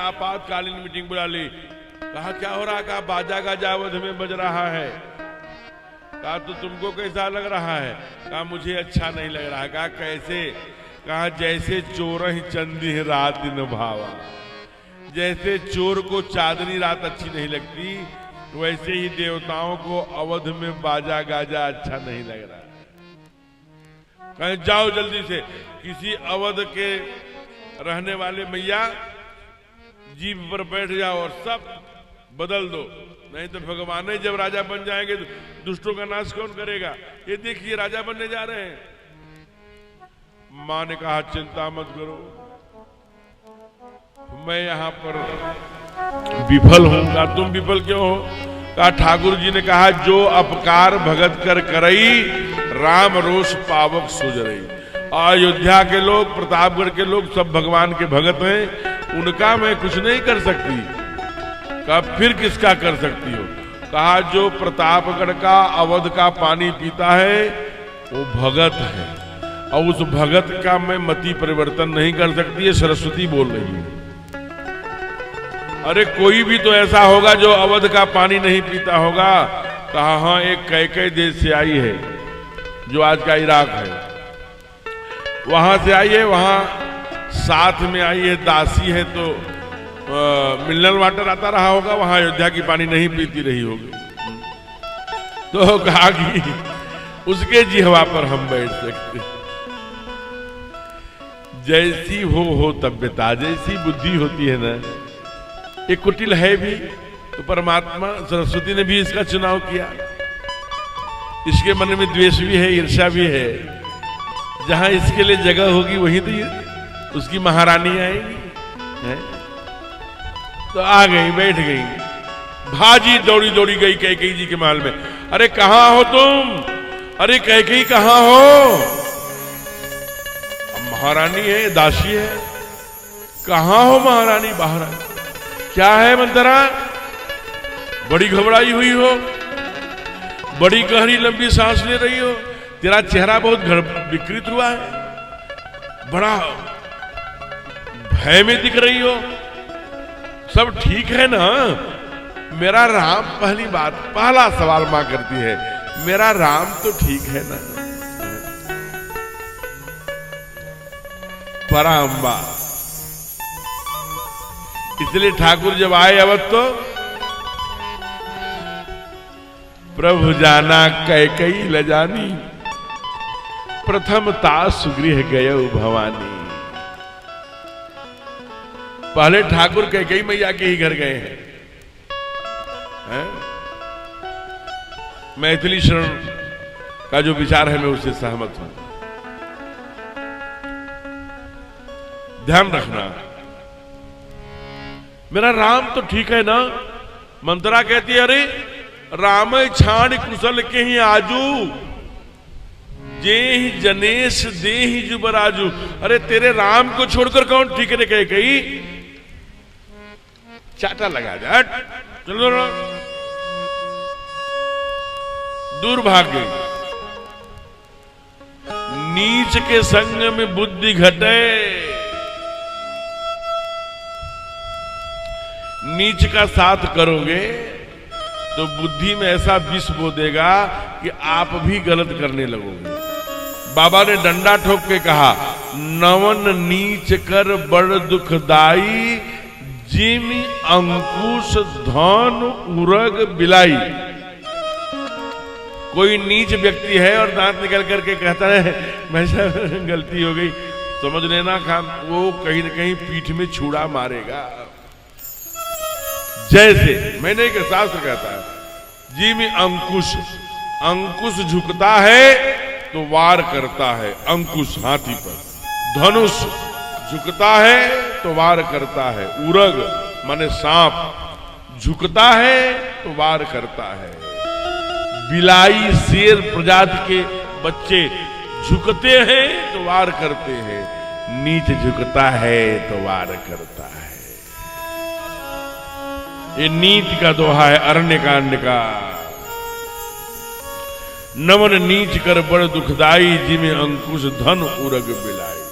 आपातकालीन मीटिंग बुला ली। कहा क्या हो रहा? कहा बाजा गाजा अवध में बज रहा है। कहा तो तुमको कैसा लग रहा है? कहा मुझे अच्छा नहीं लग रहा। कहा कैसे? कहा जैसे चोर ही चंदी रात दिन भावा। जैसे चोर को चांदनी रात अच्छी नहीं लगती, वैसे ही देवताओं को अवध में बाजा गाजा अच्छा नहीं लग रहा। कहीं जाओ जल्दी से, किसी अवध के रहने वाले मैया जीप पर बैठ जाओ और सब बदल दो, नहीं तो भगवान ही जब राजा बन जाएंगे तो दुष्टों का नाश कौन करेगा? ये देखिए राजा बनने जा रहे हैं। मां ने कहा चिंता मत करो, मैं यहां पर विफल हूं। कहा तुम विफल क्यों हो? कहा ठाकुर जी ने कहा जो अपकार भगत कर करई, राम रोष पावक सुज रही। अयोध्या के लोग, प्रतापगढ़ के लोग सब भगवान के भगत हैं, उनका मैं कुछ नहीं कर सकती। कहा फिर किसका कर सकती हो? कहा जो प्रतापगढ़ का अवध का पानी पीता है वो भगत है, और उस भगत का मैं मति परिवर्तन नहीं कर सकती। है सरस्वती बोल रही है। अरे कोई भी तो ऐसा होगा जो अवध का पानी नहीं पीता होगा। कहा हाँ, एक कैकेयी देश से आई है, जो आज का इराक है, वहां से आई है। वहां साथ में आई है, दासी है, तो मिनरल वाटर आता रहा होगा, वहां अयोध्या की पानी नहीं पीती रही होगी। तो कहा कि उसके जिह्वा पर हम बैठ सकते। जैसी हो तब्यता, जैसी बुद्धि होती है ना। एक कुटिल है भी तो परमात्मा सरस्वती ने भी इसका चुनाव किया। इसके मन में द्वेष भी है, ईर्ष्या भी है। जहां इसके लिए जगह होगी वहीं तो उसकी महारानी आएगी, है? तो आ गई, बैठ गई। भाजी दौड़ी दौड़ी गई कैकेयी जी के महल में। अरे कहां हो तुम? अरे कैकेयी कहां हो? महारानी है, दासी है। कहां हो महारानी? बाहर आ। क्या है मंतरा? बड़ी घबराई हुई हो, बड़ी गहरी लंबी सांस ले रही हो, तेरा चेहरा बहुत विकृत हुआ है, बड़ा भय में दिख रही हो। सब ठीक है ना? मेरा राम, पहली बात, पहला सवाल मां करती है, मेरा राम तो ठीक है ना? पराम्बा। इसलिए ठाकुर जब आए अवध तो प्रभु जाना कैकेयी लजानी, प्रथमता सुगृह गयो भवानी। पहले ठाकुर कैकेयी मैया के ही घर गए हैं। मैथिली शरण का जो विचार है मैं उससे सहमत हूं। ध्यान रखना, मेरा राम तो ठीक है ना? मंत्रा कहती है अरे राम छाण कुशल के ही आजू, जे ही जनेश दे ही जुबराजू। अरे तेरे राम को छोड़कर कौन ठीक है? कैकेयी चाटा लगा जा, चलो दूर भाग गई। नीच के संग में बुद्धि घटे, नीच का साथ करोगे तो बुद्धि में ऐसा विष बो देगा कि आप भी गलत करने लगोगे। बाबा ने डंडा ठोक के कहा, नवन नीच कर बड़ दुखदाई, जिम अंकुश धन उरग बिलाई। कोई नीच व्यक्ति है और दांत निकल करके कहता है मैं गलती हो गई, समझ लेना खाम, वो कहीं न कहीं पीठ में छुरा मारेगा। जैसे मैंने एक शास्त्र कहता है, जी में अंकुश, अंकुश झुकता है तो वार करता है, अंकुश हाथी पर। धनुष झुकता है तो वार करता है, उरग माने सांप झुकता है तो वार करता है। बिलाई शेर प्रजाति के बच्चे झुकते हैं तो वार करते हैं, नीच झुकता है तो वार करता है। ये नीति का दोहा है अरण्य कांड का। नमन नीच कर बड़ दुखदाई, जिमें अंकुश धन उरग बिलाई।